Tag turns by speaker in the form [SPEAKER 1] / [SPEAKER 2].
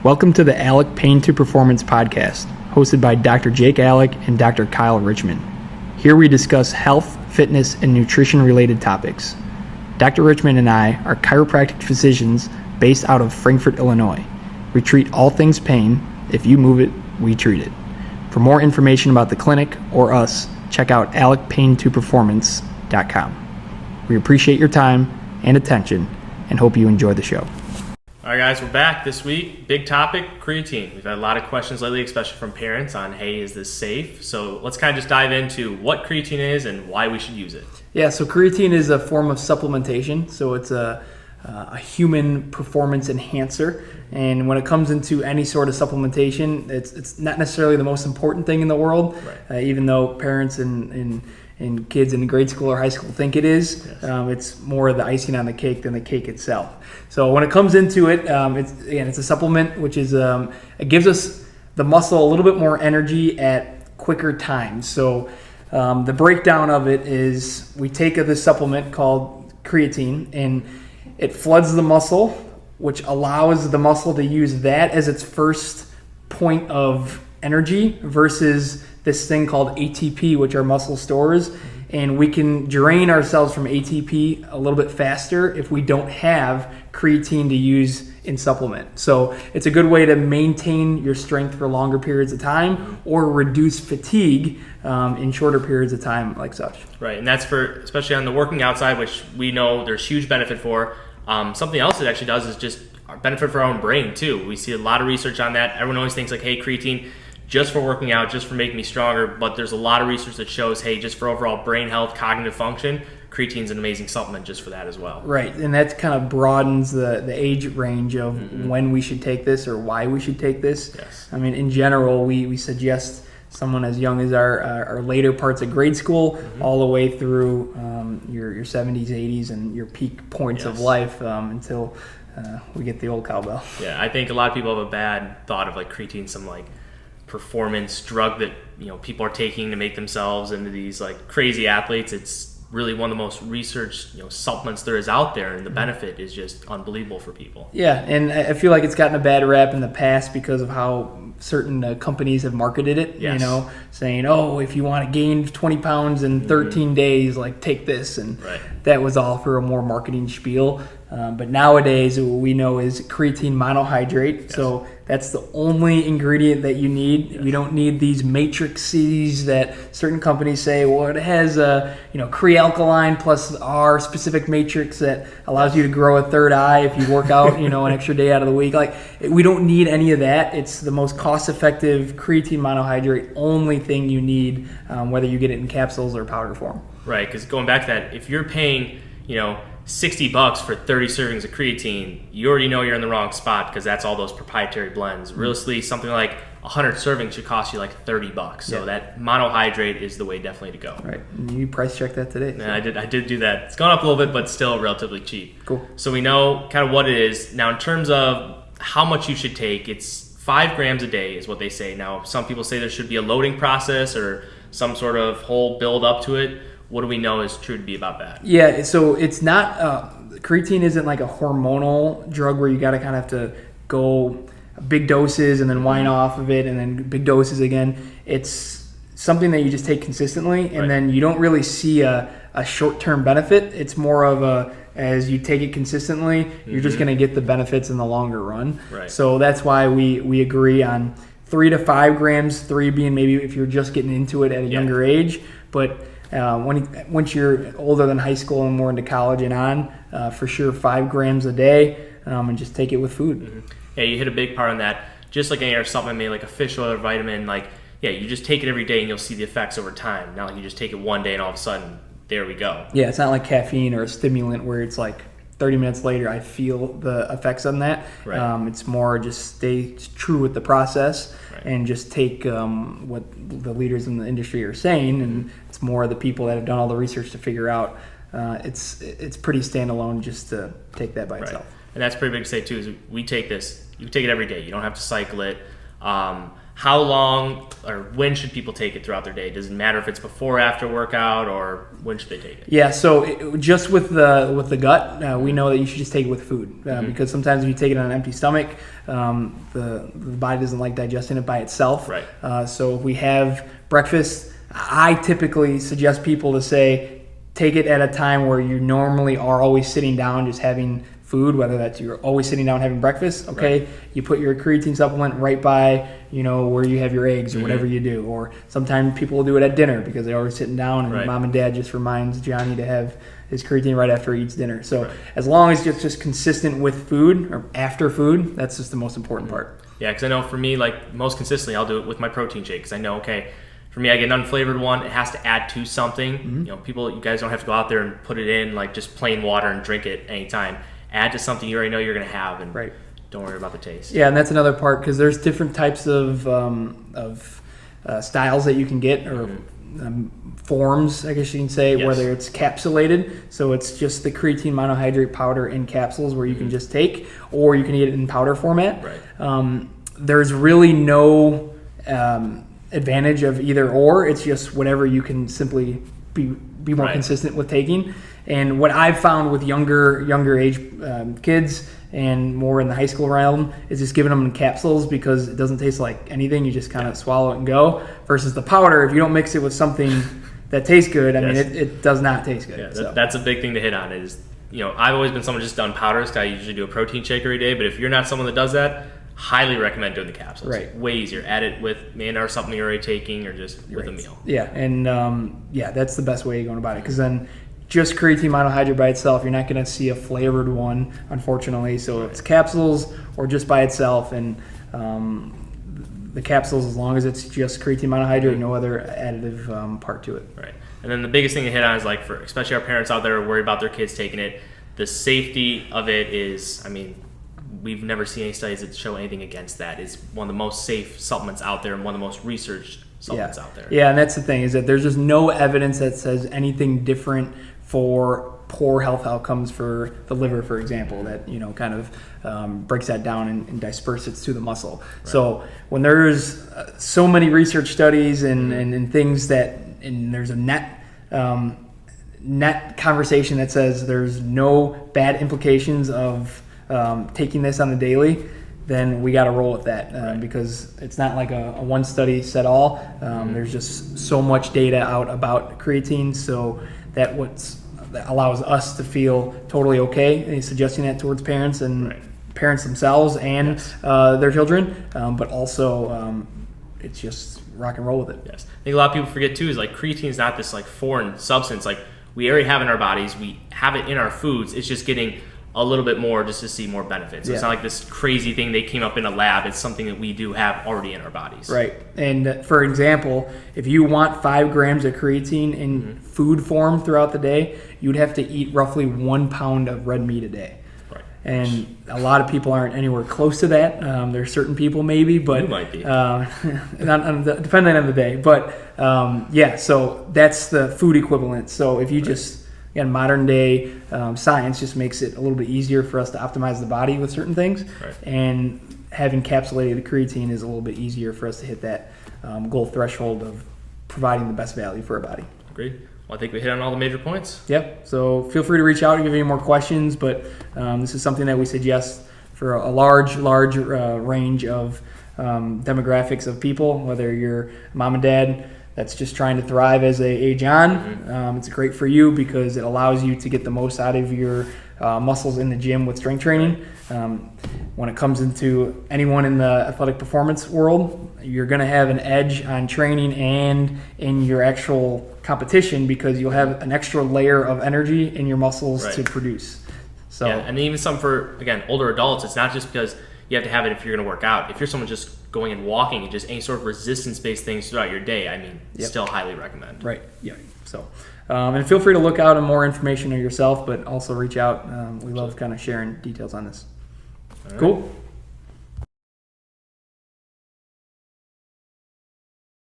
[SPEAKER 1] Welcome to the Aleck Pain to Performance podcast, hosted by Dr. Jake Aleck and Dr. Kyle Richmond. Here we discuss health, fitness, and nutrition-related topics. Dr. Richmond and I are chiropractic physicians based out of Frankfort, Illinois. We treat all things pain. If you move it, we treat it. For more information about the clinic or us, check out AleckPainToPerformance.com. We appreciate your time and attention and hope you enjoy the show.
[SPEAKER 2] All right, guys, we're back this week. Big topic, creatine. We've had a lot of questions lately, especially from parents on, hey, is this safe? So let's kind of just dive into what creatine is and why we should use it.
[SPEAKER 1] Yeah, so creatine is a form of supplementation. So it's a human performance enhancer. And when it comes into any sort of supplementation, it's not necessarily the most important thing in the world, right. Even though parents and kids in grade school or high school think it is. Yes. It's more the icing on the cake than the cake itself. So when it comes into it, it's a supplement, which is it gives us the muscle a little bit more energy at quicker times. So the breakdown of it is we take this supplement called creatine, and it floods the muscle, which allows the muscle to use that as its first point of energy versus this thing called ATP, which are muscle stores. And we can drain ourselves from ATP a little bit faster if we don't have creatine to use in supplement. So it's a good way to maintain your strength for longer periods of time or reduce fatigue in shorter periods of time like such.
[SPEAKER 2] Right, and that's for, especially on the working out side, which we know there's huge benefit for. Something else it actually does is just benefit for our own brain too. We see a lot of research on that. Everyone always thinks like, hey, creatine, just for working out, just for making me stronger, but there's a lot of research that shows, hey, just for overall brain health, cognitive function, creatine's an amazing supplement just for that as well.
[SPEAKER 1] Right, and that kind of broadens the age range of when we should take this or why we should take this.
[SPEAKER 2] Yes.
[SPEAKER 1] I mean, in general, we suggest someone as young as our later parts of grade school all the way through your 70s, 80s, and your peak points of life until we get the old cowbell.
[SPEAKER 2] Yeah, I think a lot of people have a bad thought of like creatine, some like performance drug that people are taking to make themselves into these like crazy athletes. It's really one of the most researched supplements there is out there, and the benefit is just unbelievable for people.
[SPEAKER 1] Yeah, and I feel like it's gotten a bad rap in the past because of how certain companies have marketed it.
[SPEAKER 2] Yes.
[SPEAKER 1] Saying, oh, if you want to gain 20 pounds in 13 days, like take this, and that was all for a more marketing spiel. But nowadays, what we know is creatine monohydrate. Yes. So that's the only ingredient that you need. Yes. We don't need these matrices that certain companies say, well, it has Crealkaline plus our specific matrix that allows you to grow a third eye if you work out, an extra day out of the week. Like, we don't need any of that. It's the most cost-effective creatine monohydrate, only thing you need, whether you get it in capsules or powder form.
[SPEAKER 2] Right, because going back to that, if you're paying, $60 for 30 servings of creatine, you already know you're in the wrong spot because that's all those proprietary blends. Realistically, something like 100 servings should cost you like $30. So that monohydrate is the way definitely to go.
[SPEAKER 1] Right. And you price checked that today.
[SPEAKER 2] Yeah, I did do that. It's gone up a little bit, but still relatively cheap.
[SPEAKER 1] Cool.
[SPEAKER 2] So we know kind of what it is. Now, in terms of how much you should take, it's 5 grams a day is what they say. Now, some people say there should be a loading process or some sort of whole build up to it. What do we know is true to be about that?
[SPEAKER 1] Yeah, so it's not, creatine isn't like a hormonal drug where you got to kind of have to go big doses and then whine off of it and then big doses again. It's something that you just take consistently, and then you don't really see a short-term benefit. It's more of as you take it consistently, you're just going to get the benefits in the longer run.
[SPEAKER 2] Right.
[SPEAKER 1] So that's why we agree on 3 to 5 grams, 3 being maybe if you're just getting into it at a younger age. But once you're older than high school and more into college and on, for sure 5 grams a day, and just take it with food.
[SPEAKER 2] Yeah, you hit a big part on that. Just like any other supplement, maybe like a fish oil or vitamin, you just take it every day and you'll see the effects over time. Not like you just take it one day and all of a sudden, there we go.
[SPEAKER 1] Yeah, it's not like caffeine or a stimulant where it's like 30 minutes later I feel the effects on that.
[SPEAKER 2] Right.
[SPEAKER 1] It's more just stay true with the process and just take what the leaders in the industry are saying, and it's more the people that have done all the research to figure out. It's pretty standalone just to take that by itself.
[SPEAKER 2] And that's pretty big to say too, is we take this, you take it every day. You don't have to cycle it. How long or when should people take it throughout their day? Does it matter if it's before or after workout, or when should they take it?
[SPEAKER 1] Yeah, so just with the gut, we know that you should just take it with food because sometimes if you take it on an empty stomach, the body doesn't like digesting it by itself.
[SPEAKER 2] Right.
[SPEAKER 1] So if we have breakfast, I typically suggest people to say take it at a time where you normally are always sitting down just having food, whether that's you're always sitting down having breakfast, okay, right. You put your creatine supplement right by, where you have your eggs or whatever you do. Or sometimes people will do it at dinner because they're always sitting down and mom and dad just reminds Johnny to have his creatine right after he eats dinner. So as long as it's just consistent with food or after food, that's just the most important part.
[SPEAKER 2] Yeah, because I know for me, like most consistently, I'll do it with my protein shake because I know, okay, for me, I get an unflavored one. It has to add to something. You guys don't have to go out there and put it in like just plain water and drink it anytime. Add to something you already know you're going to have, and don't worry about the taste.
[SPEAKER 1] Yeah, and that's another part because there's different types of styles that you can get, or forms, I guess you can say, whether it's capsulated, so it's just the creatine monohydrate powder in capsules where you can just take, or you can eat it in powder format.
[SPEAKER 2] Right.
[SPEAKER 1] There's really no advantage of either or. It's just whatever you can simply be more consistent with taking. And what I've found with younger age kids and more in the high school realm is just giving them in capsules because it doesn't taste like anything. You just kind of swallow it and go. Versus the powder, if you don't mix it with something that tastes good, I mean, it does not taste good.
[SPEAKER 2] Yeah, that's a big thing to hit on is, I've always been someone just done powders because I usually do a protein shake every day. But if you're not someone that does that, highly recommend doing the capsules. Right. Way easier. Add it with or something you're already taking or just with a meal.
[SPEAKER 1] Yeah, and that's the best way of going about it because then just creatine monohydrate by itself, you're not going to see a flavored one, unfortunately. So it's capsules or just by itself. And the capsules, as long as it's just creatine monohydrate, no other additive part to it.
[SPEAKER 2] Right. And then the biggest thing to hit on is like for especially our parents out there who worry about their kids taking it, the safety of it is, we've never seen any studies that show anything against that. It's one of the most safe supplements out there and one of the most researched supplements out there. Yeah,
[SPEAKER 1] and that's the thing is that there's just no evidence that says anything different for poor health outcomes for the liver, for example, that kind of breaks that down and disperses to the muscle. Right. So when there's so many research studies and things and there's a net conversation that says there's no bad implications of taking this on the daily, then we got to roll with that because it's not like a one study said all. There's just so much data out about creatine, so that allows us to feel totally okay. And he's suggesting that towards parents and parents themselves and their children, but also it's just rock and roll with it.
[SPEAKER 2] Yes, I think a lot of people forget too is like creatine is not this like foreign substance. Like we already have in our bodies, we have it in our foods. It's just getting a little bit more just to see more benefits. So it's not like this crazy thing they came up in a lab. It's something that we do have already in our bodies.
[SPEAKER 1] Right. And for example, if you want 5 grams of creatine in food form throughout the day, you'd have to eat roughly 1 pound of red meat a day. Right. And a lot of people aren't anywhere close to that. There's certain people maybe, but
[SPEAKER 2] you might be.
[SPEAKER 1] Depending on the day. But so that's the food equivalent. So if you just again, modern day science just makes it a little bit easier for us to optimize the body with certain things. Right. And having encapsulated creatine is a little bit easier for us to hit that goal threshold of providing the best value for our body.
[SPEAKER 2] Agreed. Well, I think we hit on all the major points.
[SPEAKER 1] Yep. So feel free to reach out if you have any more questions, but this is something that we suggest for a large range of demographics of people, whether you're mom and dad that's just trying to thrive as a age on. It's great for you because it allows you to get the most out of your muscles in the gym with strength training. When it comes into anyone in the athletic performance world, you're going to have an edge on training and in your actual competition because you'll have an extra layer of energy in your muscles to produce. So,
[SPEAKER 2] and even some for, again, older adults, it's not just because you have to have it if you're going to work out. If you're someone just going and walking and just any sort of resistance-based things throughout your day, still highly recommend.
[SPEAKER 1] Right. Yeah. So, and feel free to look out on more information on yourself, but also reach out. We love kind of sharing details on this.
[SPEAKER 2] All right.
[SPEAKER 1] Cool.